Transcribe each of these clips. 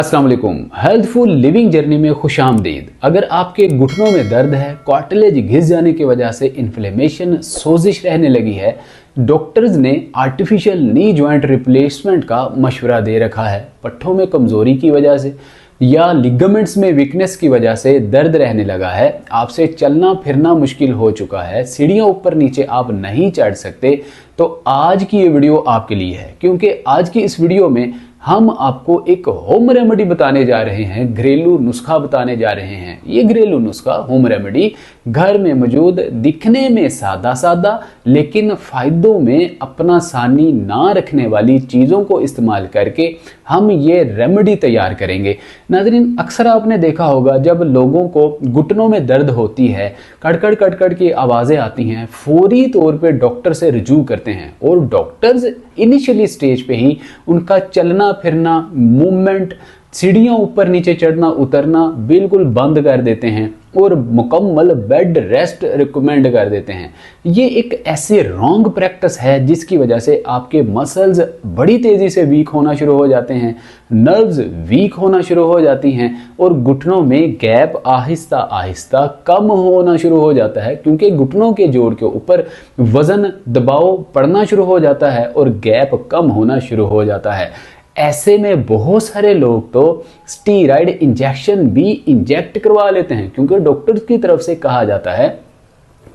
अस्सलाम वालेकुम। Healthful living journey में खुशामदीद। अगर आपके घुटनों में दर्द है, कार्टिलेज घिस जाने की वजह से इन्फ्लेमेशन, सोजिश रहने लगी है, डॉक्टर्स ने आर्टिफिशियल नी जॉइंट रिप्लेसमेंट का मशवरा दे रखा है। पट्ठों में कमजोरी की वजह से या लिगामेंट्स में वीकनेस की वजह से दर्द रहने लगा है, आपसे चलना फिरना मुश्किल हो चुका है, सीढ़ियां ऊपर नीचे आप नहीं चढ़ सकते, तो आज की ये वीडियो आपके लिए है। क्योंकि आज की इस वीडियो में हम आपको एक होम रेमेडी बताने जा रहे हैं, घरेलू नुस्खा बताने जा रहे हैं। ये घरेलू नुस्खा, होम रेमेडी, घर में मौजूद, दिखने में सादा सादा लेकिन फायदों में अपना सानी ना रखने वाली चीज़ों को इस्तेमाल करके हम ये रेमेडी तैयार करेंगे। नाज़रीन, अक्सर आपने देखा होगा जब लोगों को घुटनों में दर्द होती है, कड़कड़ कड़कड़ की आवाज़ें आती हैं, फौरी तौर पे डॉक्टर से रुजू करते हैं और डॉक्टर्स इनिशियली स्टेज पे ही उनका चलना फिरना, मूवमेंट, सीढ़ियां ऊपर नीचे चढ़ना उतरना बिल्कुल बंद कर देते हैं और मुकम्मल बेड रेस्ट रिकमेंड कर देते हैं। ये एक ऐसी रॉन्ग प्रैक्टिस है जिसकी वजह से आपके मसल्स बड़ी तेज़ी से वीक होना शुरू हो जाते हैं, नर्व्स वीक होना शुरू हो जाती हैं और घुटनों में गैप आहिस्ता आहिस्ता कम होना शुरू हो जाता है, क्योंकि घुटनों के जोड़ के ऊपर वज़न दबाव पड़ना शुरू हो जाता है और गैप कम होना शुरू हो जाता है। ऐसे में बहुत सारे लोग तो स्टीरॉयड इंजेक्शन भी इंजेक्ट करवा लेते हैं, क्योंकि डॉक्टर्स की तरफ से कहा जाता है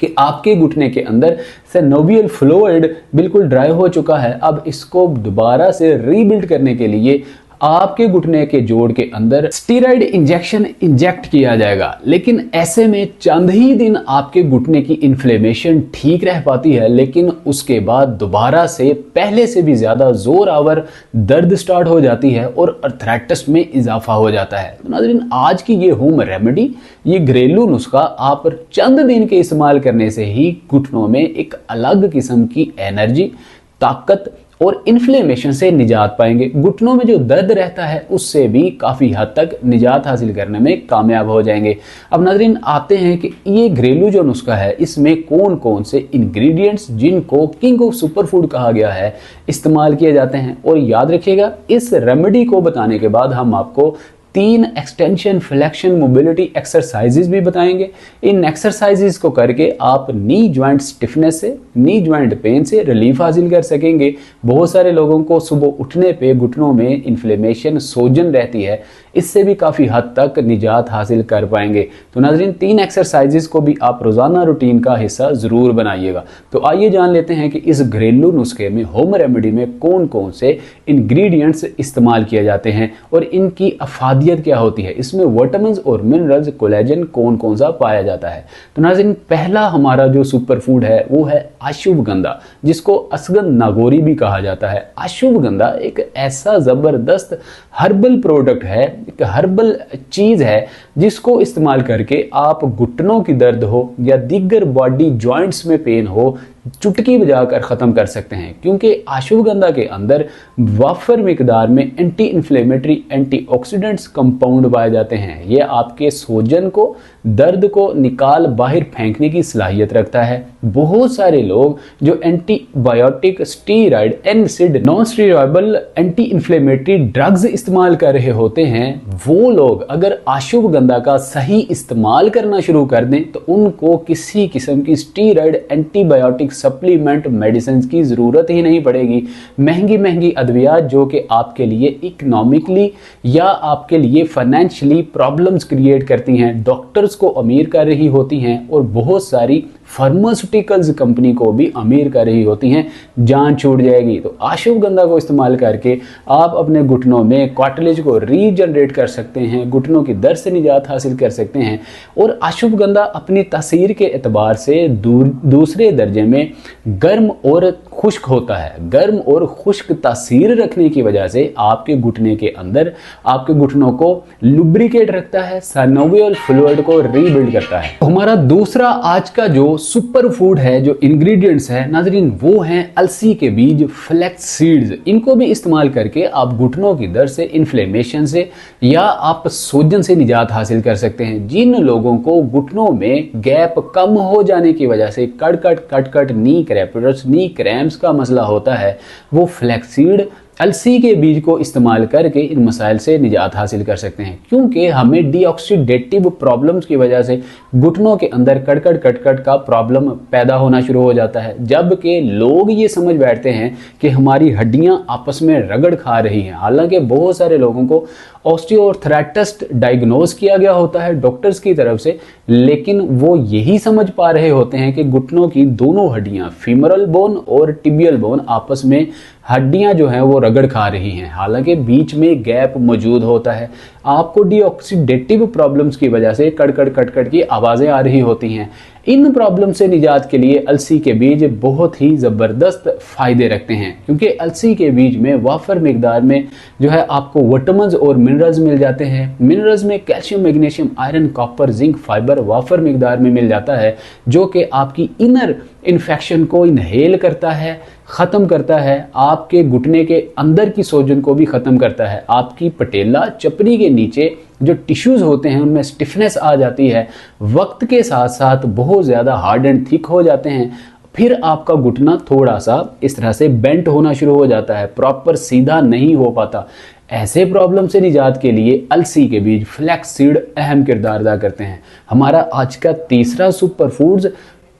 कि आपके घुटने के अंदर सिनोवियल फ्लूइड बिल्कुल ड्राई हो चुका है, अब इसको दोबारा से रीबिल्ड करने के लिए आपके घुटने के जोड़ के अंदर स्टीरॉयड इंजेक्शन इंजेक्ट किया जाएगा। लेकिन ऐसे में चंद ही दिन आपके घुटने की इन्फ्लेमेशन ठीक रह पाती है, लेकिन उसके बाद दोबारा से पहले से भी ज़्यादा जोर आवर दर्द स्टार्ट हो जाती है और अर्थराइटिस में इजाफा हो जाता है। तो नाज़रीन, आज की ये होम रेमेडी, ये घरेलू नुस्खा आप चंद दिन के इस्तेमाल करने से ही घुटनों में एक अलग किस्म की एनर्जी, ताकत और इन्फ्लेमेशन से निजात पाएंगे। घुटनों में जो दर्द रहता है उससे भी काफ़ी हद तक निजात हासिल करने में कामयाब हो जाएंगे। अब नाज़रीन, आते हैं कि ये घरेलू जो नुस्खा है इसमें कौन कौन से इंग्रेडिएंट्स, जिनको किंग ऑफ सुपर फूड कहा गया है, इस्तेमाल किए जाते हैं। और याद रखिएगा, इस रेमेडी को बताने के बाद हम आपको 3 एक्सटेंशन, फ्लेक्शन, मोबिलिटी एक्सरसाइजेज भी बताएंगे। इन एक्सरसाइजेज को करके आप नी जॉइंट स्टिफनेस से, नी जॉइंट पेन से रिलीफ हासिल कर सकेंगे। बहुत सारे लोगों को सुबह उठने पे घुटनों में इन्फ्लेमेशन, सोजन रहती है, इससे भी काफ़ी हद तक निजात हासिल कर पाएंगे। तो नाज़रीन, 3 एक्सरसाइजेज को भी आप रोज़ाना रूटीन का हिस्सा ज़रूर बनाइएगा। तो आइए जान लेते हैं कि इस घरेलू नुस्खे में, होम रेमेडी में कौन कौन से इंग्रेडिएंट्स इस्तेमाल किए जाते हैं और इनकी अफादियत क्या होती है, इसमें विटामिन्स और मिनरल्स, कोलेजन कौन कौन सा पाया जाता है। तो नाज़रीन, पहला हमारा जो सुपर फूड है वो है अश्वगंधा, जिसको असगंध नागौरी भी कहा जाता है। अश्वगंधा एक ऐसा ज़बरदस्त हर्बल प्रोडक्ट है, एक हर्बल चीज़ है जिसको इस्तेमाल करके आप घुटनों की दर्द हो या दीगर बॉडी जॉइंट्स में पेन हो, चुटकी बजाकर ख़त्म कर सकते हैं। क्योंकि अश्वगंधा के अंदर वाफर मिकदार में एंटी इन्फ्लेमेटरी, एंटीऑक्सीडेंट्स कंपाउंड पाए जाते हैं। ये आपके सोजन को, दर्द को निकाल बाहर फेंकने की सलाहियत रखता है। बहुत सारे लोग जो antibiotic, steroid, NSAID, non steroidal anti inflammatory drugs इस्तेमाल कर रहे होते हैं, वो लोग अगर अश्वगंधा का सही इस्तेमाल करना शुरू कर दें तो उनको किसी किस्म की स्टीरॉयड, एंटीबायोटिक, सप्लीमेंट, मेडिसिन की ज़रूरत ही नहीं पड़ेगी। महंगी महंगी अद्वियात जो कि आपके लिए इकोनॉमिकली या आपके लिए फाइनेंशियली प्रॉब्लम्स क्रिएट करती हैं, डॉक्टर्स को अमीर कर रही होती हैं और बहुत सारी फार्मास्यूटिकल्स कंपनी को भी अमीर कर रही होती हैं, जान छूट जाएगी। तो अश्वगंधा को इस्तेमाल करके आप अपने घुटनों में कार्टिलेज को रीजनरेट कर सकते हैं, घुटनों की दर्द से निजात हासिल कर सकते हैं। और अश्वगंधा अपनी तासीर के एतबार से दूसरे दर्जे में गर्म और खुश्क होता है। गर्म और खुश्क तासीर रखने की वजह से आपके घुटने के अंदर, आपके घुटनों को लुब्रिकेट रखता है, सिनोवियल फ्लूइड को रीबिल्ड करता है। हमारा दूसरा आज का जो सुपर फूड है, जो इंग्रेडिएंट्स है नाज़रीन, वो हैं अलसी के बीज, फ्लैक्स सीड्स। इनको भी इस्तेमाल करके आप घुटनों की दर्द से, इन्फ्लेमेशन से या आप सोजन से निजात हासिल कर सकते हैं। जिन लोगों को घुटनों में गैप कम हो जाने की वजह से कड़कट, नी क्रैम्प्स का मसला होता है, वो फ्लैक्स सीड अलसी के बीज को इस्तेमाल करके इन मसाइल से निजात हासिल कर सकते हैं, क्योंकि हमें डीऑक्सीडेटिव प्रॉब्लम्स की वजह से घुटनों के अंदर कड़कड़ कटकट का प्रॉब्लम पैदा होना शुरू हो जाता है। जबकि लोग ये समझ बैठते हैं कि हमारी हड्डियां आपस में रगड़ खा रही हैं। हालांकि बहुत सारे लोगों को ऑस्टियोआर्थराइटिस डायग्नोज किया गया होता है डॉक्टर्स की तरफ से, लेकिन वो यही समझ पा रहे होते हैं कि घुटनों की दोनों हड्डियां, फीमरल बोन और टिबियल बोन, आपस में हड्डियां जो हैं वो रगड़ खा रही हैं। हालांकि बीच में गैप मौजूद होता है। आपको डीऑक्सीडेटिव प्रॉब्लम्स की वजह से कड़कड़ कटकट की आवाज़ें आ रही होती हैं। इन प्रॉब्लम से निजात के लिए अलसी के बीज बहुत ही ज़बरदस्त फ़ायदे रखते हैं, क्योंकि अलसी के बीज में वाफर मिकदार में जो है आपको विटामिन्स और मिनरल्स मिल जाते हैं। मिनरल्स में calcium, magnesium, iron, copper, zinc, fibre वाफर मिकदार में मिल जाता है, जो कि आपकी इनर इन्फेक्शन को इनहेल करता है, ख़त्म करता है, आपके घुटने के अंदर की सोजन को भी ख़त्म करता है। आपकी पटेला चपरी के नीचे जो टिश्यूज़ होते हैं उनमें स्टिफनेस आ जाती है, वक्त के साथ साथ बहुत ज़्यादा हार्ड एंड थिक हो जाते हैं। फिर आपका घुटना थोड़ा सा इस तरह से बेंट होना शुरू हो जाता है, प्रॉपर सीधा नहीं हो पाता। ऐसे प्रॉब्लम से निजात के लिए अलसी के बीज, फ्लैक्स सीड अहम किरदार अदा करते हैं। हमारा आज का तीसरा सुपर फूड्स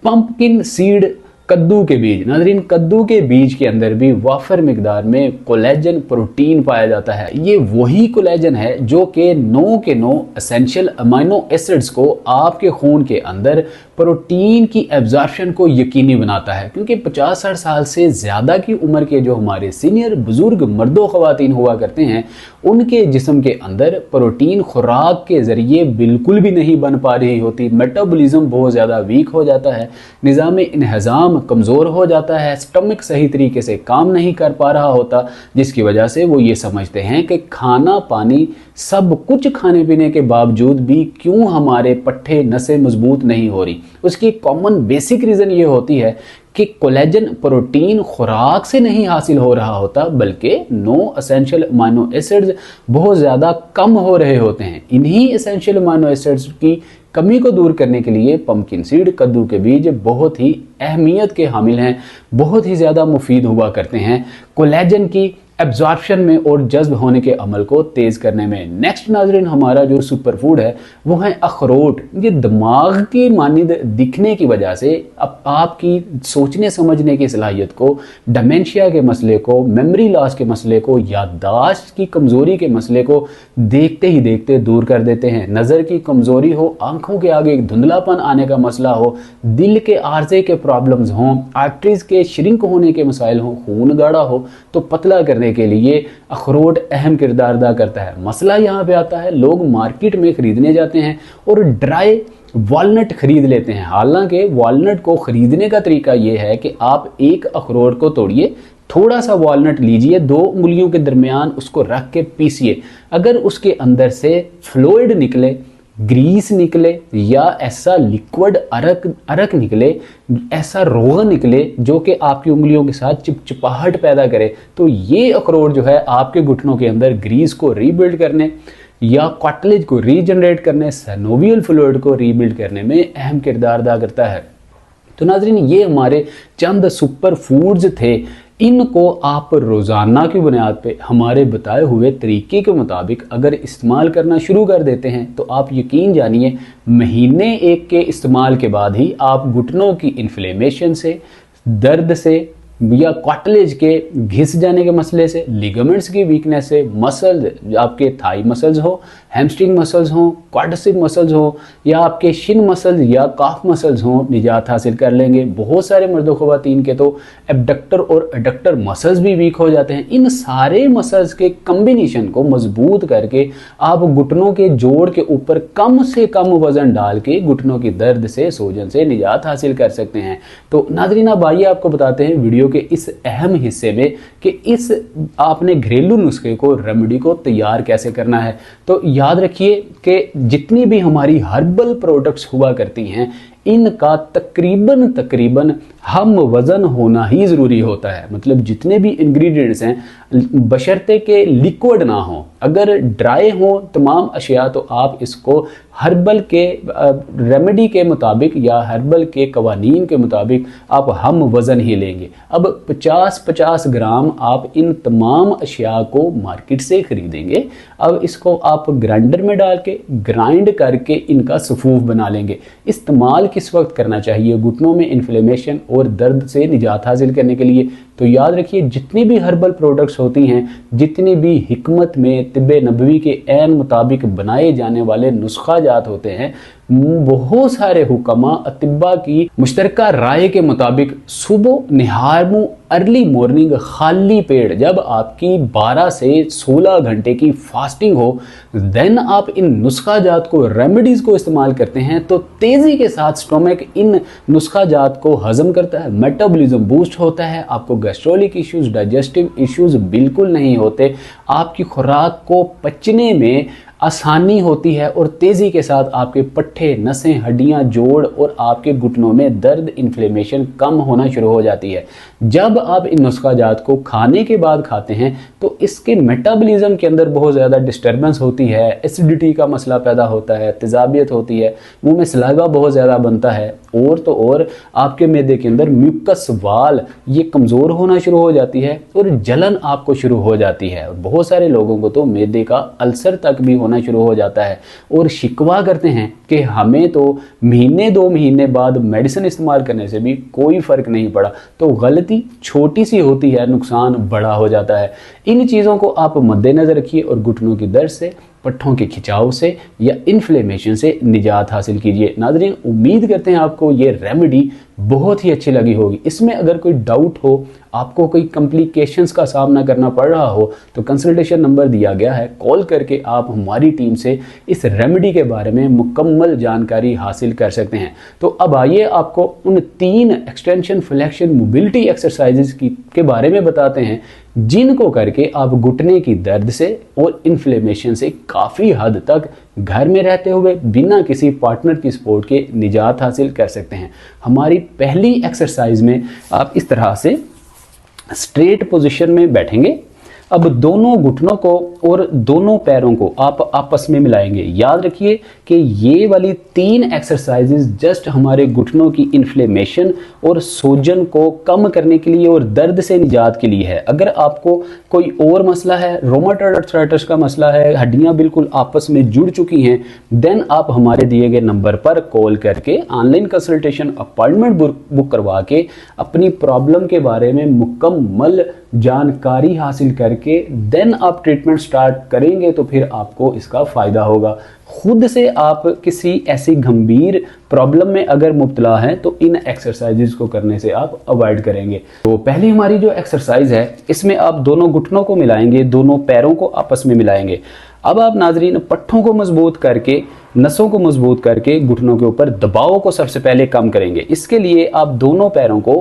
पंपकिन सीड, कद्दू के बीज। नाज़रीन, कद्दू के बीज के अंदर भी वाफर मिकदार में कोलेजन प्रोटीन पाया जाता है। ये वही कोलेजन है जो कि 9 के 9 एसेंशियल अमीनो एसिड्स को आपके खून के अंदर प्रोटीन की एब्जॉर्प्शन को यकीनी बनाता है। क्योंकि 50-60 साल से ज़्यादा की उम्र के जो हमारे सीनियर बुजुर्ग मर्दों ख़वातीन हुआ करते हैं, उनके जिस्म के अंदर प्रोटीन खुराक के ज़रिए बिल्कुल भी नहीं बन पा रही होती। मेटाबॉलिज्म बहुत ज़्यादा वीक हो जाता है, निज़ाम इंहज़ाम कमज़ोर हो जाता है, स्टमक सही तरीके से काम नहीं कर पा रहा होता, जिसकी वजह से वो ये समझते हैं कि खाना पानी सब कुछ खाने पीने के बावजूद भी क्यों हमारे पट्टे नसें मजबूत नहीं हो रही। उसकी कॉमन बेसिक रीज़न ये होती है कि कोलेजन प्रोटीन खुराक से नहीं हासिल हो रहा होता, बल्कि 9 एसेंशियल अमीनो एसिड्स बहुत ज़्यादा कम हो रहे होते हैं। इन्हीं एसेंशियल अमीनो एसिड्स की कमी को दूर करने के लिए पंपकिन सीड, कद्दू के बीज बहुत ही अहमियत के हामिल हैं, बहुत ही ज़्यादा मुफीद हुआ करते हैं कोलेजन की एब्जॉर्प्शन में और जज्ब होने के अमल को तेज़ करने में। नेक्स्ट नाज़रीन, हमारा जो सुपर फूड है वो है अखरोट। ये दिमाग की मानिंद दिखने की वजह से अब आपकी सोचने समझने की सलाहियत को, डिमेंशिया के मसले को, मेमोरी लॉस के मसले को, याददाश्त की कमज़ोरी के मसले को देखते ही देखते दूर कर देते हैं। नज़र की कमज़ोरी हो, आंखों के आगे एक धुंधलापन आने का मसला हो, दिल के आर्जे के प्रॉब्लम्स हों, आर्टरीज के श्रिंक होने के मसाइल हों, खून गाढ़ा हो, तो पतला करने के लिए अखरोट अहम किरदार अदा करता है। मसला यहाँ पे आता है, लोग मार्केट में खरीदने जाते हैं और ड्राई वॉलनट खरीद लेते हैं। हालांकि वॉलनट को खरीदने का तरीका यह है कि आप एक अखरोट को तोड़िए, थोड़ा सा वॉलनट लीजिए, 2 उंगलियों के दरमियान उसको रख के पीसिए। अगर उसके अंदर से फ्लूइड निकले, ग्रीस निकले या ऐसा लिक्विड अरक निकले, ऐसा रोगन निकले जो कि आपकी उंगलियों के साथ चिपचिपाहट पैदा करे, तो ये अखरोट जो है आपके घुटनों के अंदर ग्रीस को रीबिल्ड करने या कार्टिलेज को रीजनरेट करने, सैनोवियल फ्लूइड को रीबिल्ड करने में अहम किरदार अदा करता है। तो नाज़रीन, ये हमारे चंद सुपर फूड्स थे। इनको आप रोज़ाना की बुनियाद पे हमारे बताए हुए तरीके के मुताबिक अगर इस्तेमाल करना शुरू कर देते हैं तो आप यकीन जानिए महीने 1 के इस्तेमाल के बाद ही आप घुटनों की इन्फ्लेमेशन से, दर्द से या कार्टिलेज के घिस जाने के मसले से, लिगामेंट्स की वीकनेस से, मसल्स आपके थाई मसल्स हो, हैमस्ट्रिंग मसल्स हो, क्वाड्रिसेप मसल्स हो या आपके शिन मसल्स या काफ मसल्स हो, निजात हासिल कर लेंगे। बहुत सारे मर्दों ख़वातीन के तो एबडक्टर और एडक्टर मसल्स भी वीक हो जाते हैं। इन सारे मसल्स के कम्बिनेशन को मजबूत करके आप घुटनों के जोड़ के ऊपर कम से कम वजन डाल के घुटनों की दर्द से, सोजन से निजात हासिल कर सकते हैं। तो नाज़रीन, अब आइए आपको बताते हैं वीडियो के इस अहम हिस्से में कि इस आपने घरेलू नुस्खे को, रेमेडी को तैयार कैसे करना है। तो याद रखिए कि जितनी भी हमारी हर्बल प्रोडक्ट्स हुआ करती हैं, इनका तकरीबन हम वज़न होना ही ज़रूरी होता है। मतलब जितने भी इंग्रेडिएंट्स हैं बशर्ते के लिक्विड ना हो, अगर ड्राई हो तमाम अशिया तो आप इसको हर्बल के रेमेडी के मुताबिक या हर्बल के कवानीन के मुताबिक आप हम वज़न ही लेंगे। अब 50-50 ग्राम आप इन तमाम अशिया को मार्केट से ख़रीदेंगे। अब इसको आप ग्राइंडर में डाल के ग्राइंड करके इनका सफूफ बना लेंगे। इस्तेमाल किस वक्त करना चाहिए? घुटनों में इन्फ्लेमेशन और दर्द से निजात हासिल करने के लिए। तो याद रखिए जितनी भी हर्बल प्रोडक्ट्स होती हैं, जितनी भी हिकमत में तिब्बे नबवी के ऐन मुताबिक बनाए जाने वाले नुस्खा जात होते हैं, बहुत सारे हुक्मा अतिब्बा की मुश्तरका राय के मुताबिक सुबह निहारमू अर्ली मॉर्निंग खाली पेट जब आपकी 12 से 16 घंटे की फास्टिंग हो, देन आप इन नुस्खा जात को रेमेडीज़ को इस्तेमाल करते हैं तो तेज़ी के साथ स्टोमक इन नुस्खा जात को हजम करता है, मेटाबॉलिज्म बूस्ट होता है, आपको गैस्ट्रोलिक इश्यूज़, डाइजेस्टिव इश्यूज़ बिल्कुल नहीं होते, आपकी खुराक को पचने में आसानी होती है और तेज़ी के साथ आपके पट्ठे, नसें, हड्डियां, जोड़ और आपके घुटनों में दर्द, इन्फ्लेमेशन कम होना शुरू हो जाती है। जब आप इन नुस्खा जात को खाने के बाद खाते हैं तो इसके मेटाबॉलिज्म के अंदर बहुत ज़्यादा डिस्टर्बेंस होती है, एसिडिटी का मसला पैदा होता है, तेज़ाबियत होती है, मुंह में सलाइवा बहुत ज़्यादा बनता है और तो और आपके मैदे के अंदर म्यूकस वाल ये कमज़ोर होना शुरू हो जाती है और जलन आपको शुरू हो जाती है। और बहुत सारे लोगों को तो मैदे का अल्सर तक भी होना शुरू हो जाता है और शिकवा करते हैं कि हमें तो महीने 2 महीने बाद मेडिसिन इस्तेमाल करने से भी कोई फ़र्क नहीं पड़ा। तो गलती छोटी सी होती है, नुकसान बड़ा हो जाता है। इन चीज़ों को आप मद्देनज़र रखिए और घुटनों की दर्द से, पट्ठों के खिंचाव से या इन्फ्लेमेशन से निजात हासिल कीजिए। नाज़रीन, उम्मीद करते हैं आपको ये रेमेडी बहुत ही अच्छी लगी होगी। इसमें अगर कोई डाउट हो, आपको कोई कॉम्प्लिकेशंस का सामना करना पड़ रहा हो तो कंसल्टेशन नंबर दिया गया है, कॉल करके आप हमारी टीम से इस रेमेडी के बारे में मुकम्मल जानकारी हासिल कर सकते हैं। तो अब आइए आपको उन 3 एक्सटेंशन, फ्लेक्शन, मोबिलिटी एक्सरसाइजेज के बारे में बताते हैं जिनको करके आप घुटने की दर्द से और इन्फ्लेमेशन से काफ़ी हद तक घर में रहते हुए बिना किसी पार्टनर की सपोर्ट के निजात हासिल कर सकते हैं। हमारी पहली एक्सरसाइज में आप इस तरह से स्ट्रेट पोजीशन में बैठेंगे। अब दोनों घुटनों को और दोनों पैरों को आप आपस में मिलाएंगे। याद रखिए कि ये वाली 3 एक्सरसाइजेज जस्ट हमारे घुटनों की इन्फ्लेमेशन और सूजन को कम करने के लिए और दर्द से निजात के लिए है। अगर आपको कोई और मसला है, रोमाटॉइड आर्थराइटिस का मसला है, हड्डियां बिल्कुल आपस में जुड़ चुकी हैं, देन आप हमारे दिए गए नंबर पर कॉल करके ऑनलाइन कंसल्टेशन अपॉइंटमेंट बुक करवा के अपनी प्रॉब्लम के बारे में मुकम्मल जानकारी हासिल करके देन आप ट्रीटमेंट स्टार्ट करेंगे तो फिर आपको इसका फ़ायदा होगा। खुद से आप किसी ऐसी गंभीर प्रॉब्लम में अगर मुब्तला हैं तो इन एक्सरसाइजेज को करने से आप अवॉइड करेंगे। तो पहली हमारी जो एक्सरसाइज है इसमें आप दोनों घुटनों को मिलाएंगे, दोनों पैरों को आपस में मिलाएंगे। अब आप नाजरीन पट्ठों को मजबूत करके, नसों को मजबूत करके घुटनों के ऊपर दबाव को सबसे पहले कम करेंगे। इसके लिए आप दोनों पैरों को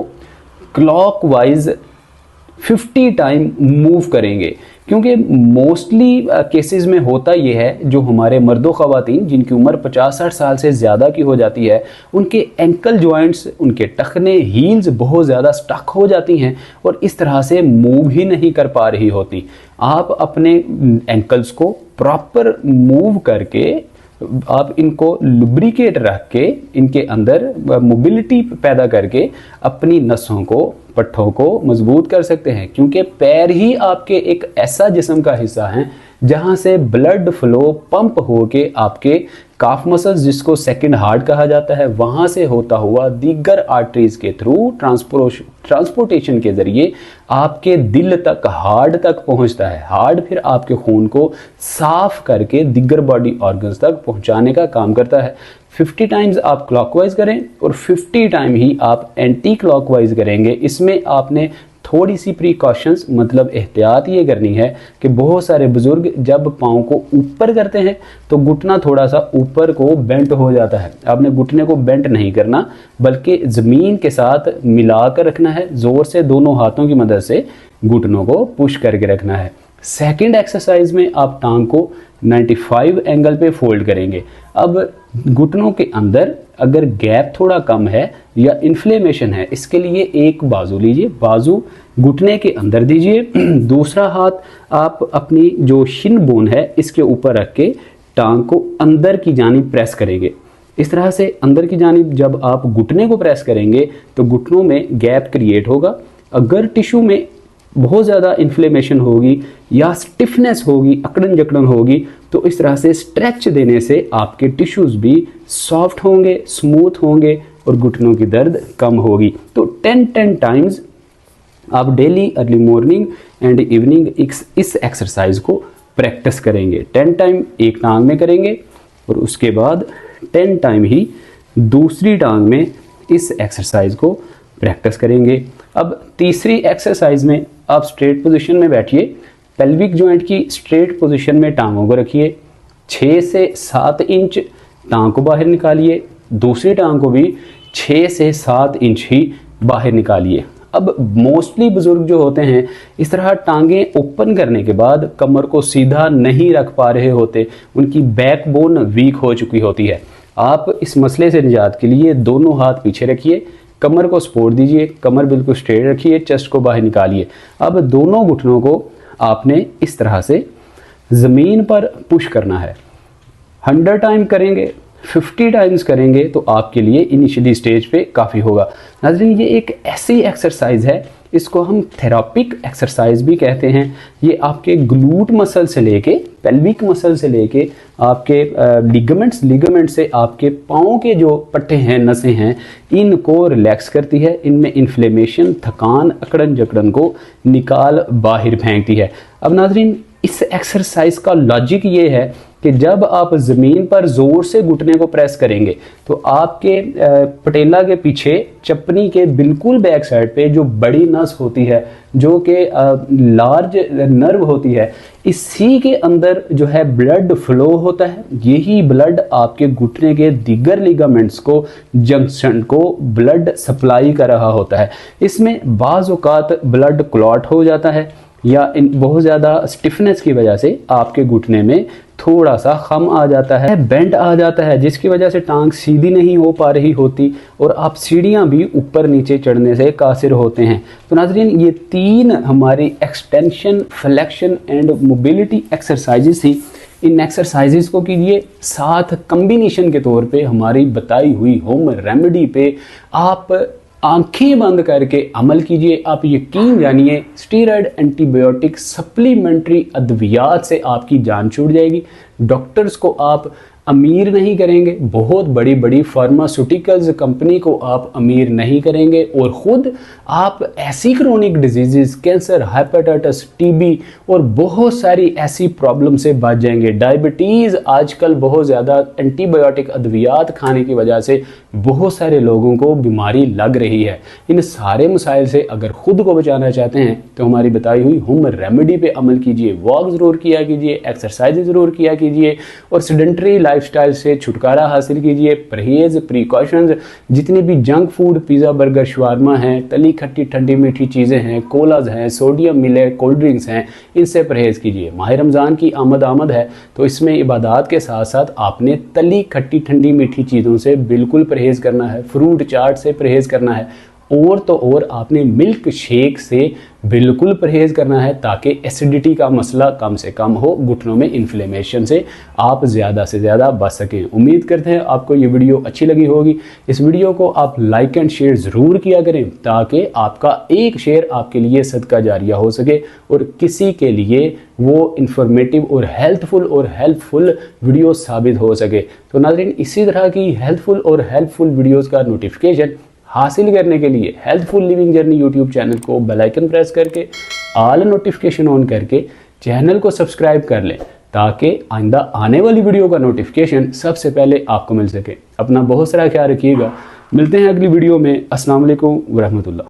क्लॉकवाइज 50 टाइम मूव करेंगे, क्योंकि मोस्टली केसेस में होता ये है जो हमारे मर्दों ख़वातीन जिनकी उम्र 50-60 साल से ज़्यादा की हो जाती है, उनके एंकल जॉइंट्स, उनके टखने, हील्स बहुत ज़्यादा स्टक हो जाती हैं और इस तरह से मूव ही नहीं कर पा रही होती। आप अपने एंकल्स को प्रॉपर मूव करके आप इनको लुब्रिकेट रख के इनके अंदर मोबिलिटी पैदा करके अपनी नसों को, पट्ठों को मजबूत कर सकते हैं, क्योंकि पैर ही आपके एक ऐसा जिस्म का हिस्सा है जहां से ब्लड फ्लो पंप होके आपके काफ मसल्स, जिसको सेकंड हार्ट कहा जाता है, वहां से होता हुआ दीगर आर्टरीज के थ्रू ट्रांसपोर्टेशन के जरिए आपके दिल तक, हार्ट तक पहुंचता है। हार्ट फिर आपके खून को साफ करके दीगर बॉडी ऑर्गन्स तक पहुंचाने का काम करता है। 50 टाइम्स आप क्लॉकवाइज करें और 50 टाइम ही आप एंटी क्लॉकवाइज करेंगे। इसमें आपने थोड़ी सी प्रिकॉशंस, मतलब एहतियात ये करनी है कि बहुत सारे बुजुर्ग जब पाँव को ऊपर करते हैं तो घुटना थोड़ा सा ऊपर को बेंट हो जाता है। आपने घुटने को बेंट नहीं करना, बल्कि ज़मीन के साथ मिला कर रखना है। ज़ोर से दोनों हाथों की मदद से घुटनों को पुश करके रखना है। सेकंड एक्सरसाइज में आप टांग को 95 एंगल पे फोल्ड करेंगे। अब घुटनों के अंदर अगर गैप थोड़ा कम है या इन्फ्लेमेशन है, इसके लिए एक बाजू लीजिए, बाजू घुटने के अंदर दीजिए, दूसरा हाथ आप अपनी जो शिन बोन है इसके ऊपर रख के टांग को अंदर की जानिब प्रेस करेंगे। इस तरह से अंदर की जानिब जब आप घुटने को प्रेस करेंगे तो घुटनों में गैप क्रिएट होगा। अगर टिश्यू में बहुत ज़्यादा इन्फ्लेमेशन होगी या स्टिफनेस होगी, अकड़न जकड़न होगी, तो इस तरह से स्ट्रेच देने से आपके टिश्यूज़ भी सॉफ्ट होंगे, स्मूथ होंगे और घुटनों की दर्द कम होगी। तो 10 टाइम्स आप daily early morning and evening इस एक्सरसाइज को प्रैक्टिस करेंगे। 10 टाइम एक टांग में करेंगे और उसके बाद 10 टाइम ही दूसरी टांग में इस एक्सरसाइज को प्रैक्टिस करेंगे। अब तीसरी एक्सरसाइज में आप स्ट्रेट पोजीशन में बैठिए, पेल्विक जॉइंट की स्ट्रेट पोजीशन में टांगों को रखिए, 6 से 7 इंच टांग को बाहर निकालिए, दूसरी टांग को भी 6 से 7 इंच ही बाहर निकालिए। अब मोस्टली बुजुर्ग जो होते हैं इस तरह टांगें ओपन करने के बाद कमर को सीधा नहीं रख पा रहे होते, उनकी बैकबोन वीक हो चुकी होती है। आप इस मसले से निजात के लिए दोनों हाथ पीछे रखिए, कमर को सपोर्ट दीजिए, कमर बिल्कुल स्ट्रेट रखिए, चेस्ट को बाहर निकालिए। अब दोनों घुटनों को आपने इस तरह से ज़मीन पर पुश करना है। 100 टाइम करेंगे, 50 टाइम्स करेंगे तो आपके लिए इनिशियली स्टेज पे काफ़ी होगा। नाज़रीन, ये एक ऐसी एक्सरसाइज है, इसको हम थेरापिक एक्सरसाइज भी कहते हैं। ये आपके ग्लूट मसल से लेके पेल्विक मसल से लेके आपके लिगामेंट से आपके पाँव के जो पट्टे हैं, नसें हैं, इनको रिलैक्स करती है। इनमें इन्फ्लेमेशन, थकान, अकड़न जकड़न को निकाल बाहर फेंकती है। अब नाज़रीन, इस एक्सरसाइज का लॉजिक ये है कि जब आप ज़मीन पर ज़ोर से घुटने को प्रेस करेंगे तो आपके पटेला के पीछे चपनी के बिल्कुल बैक साइड पे जो बड़ी नस होती है, जो कि लार्ज नर्व होती है, इसी के अंदर जो है ब्लड फ्लो होता है। यही ब्लड आपके घुटने के दीगर लिगामेंट्स को, जंक्शन को ब्लड सप्लाई कर रहा होता है। इसमें बाज़ औक़ात ब्लड क्लॉट हो जाता है या बहुत ज़्यादा स्टिफनेस की वजह से आपके घुटने में थोड़ा सा खम आ जाता है, बेंट आ जाता है, जिसकी वजह से टांग सीधी नहीं हो पा रही होती और आप सीढ़ियां भी ऊपर नीचे चढ़ने से कासिर होते हैं। तो नाज़रीन, ये 3 हमारी extension, flexion and mobility exercises थी। इन एक्सरसाइजेस को कीजिए, साथ कम्बिनेशन के तौर पे हमारी बताई हुई होम रेमेडी पे आप आंखें बंद करके अमल कीजिए। आप यकीन जानिए, स्टीरॉयड, एंटीबायोटिक, सप्लीमेंट्री अद्वियात से आपकी जान छूट जाएगी। डॉक्टर्स को आप अमीर नहीं करेंगे, बहुत बड़ी बड़ी फार्मास्यूटिकल्स कंपनी को आप अमीर नहीं करेंगे, और ख़ुद आप ऐसी क्रोनिक डिजीज़, कैंसर, हाइपेटाइटिस, टीबी और बहुत सारी ऐसी प्रॉब्लम से बच जाएंगे। डायबिटीज़ आजकल बहुत ज़्यादा एंटीबायोटिक अद्वियात खाने की वजह से बहुत सारे लोगों को बीमारी लग रही है। इन सारे मसाइल से अगर ख़ुद को बचाना चाहते हैं तो हमारी बताई हुई होम रेमेडी पे अमल कीजिए। वॉक ज़रूर किया कीजिए, एक्सरसाइज ज़रूर किया कीजिए और सेडेंटरी लाइफस्टाइल से छुटकारा हासिल कीजिए। परहेज़, प्रिकॉशंस, जितनी भी junk food, pizza, burger, shawarma हैं, तली खट्टी ठंडी मीठी चीज़ें हैं, कोलाज हैं, सोडियम मिले कोल्ड ड्रिंक्स हैं, इनसे परहेज़ कीजिए। माह रमज़ान की आमद है तो इसमें इबादत के साथ साथ आपने तली खट्टी ठंडी मीठी चीज़ों से बिल्कुल परहेज़ करना है, फ्रूट चाट से परहेज़ करना है, और तो और आपने मिल्क शेक से बिल्कुल परहेज़ करना है ताकि एसिडिटी का मसला कम से कम हो, घुटनों में इन्फ्लेमेशन से आप ज़्यादा से ज़्यादा बच सकें। उम्मीद करते हैं आपको ये वीडियो अच्छी लगी होगी। इस वीडियो को आप लाइक एंड शेयर ज़रूर किया करें ताकि आपका एक शेयर आपके लिए सदका जारिया हो सके और किसी के लिए वो इंफॉर्मेटिव और हेल्पफुल वीडियो साबित हो सके। तो नाज़रीन, इसी तरह की हेल्पफुल वीडियोज़ का नोटिफिकेशन हासिल करने के लिए healthful living journey YouTube channel को बेल आइकन प्रेस करके ऑल नोटिफिकेशन ऑन करके चैनल को सब्सक्राइब कर लें ताकि आइंदा आने वाली वीडियो का नोटिफिकेशन सबसे पहले आपको मिल सके। अपना बहुत सारा ख्याल रखिएगा। मिलते हैं अगली वीडियो में। अस्सलाम वालेकुम व रहमतुल्लाह।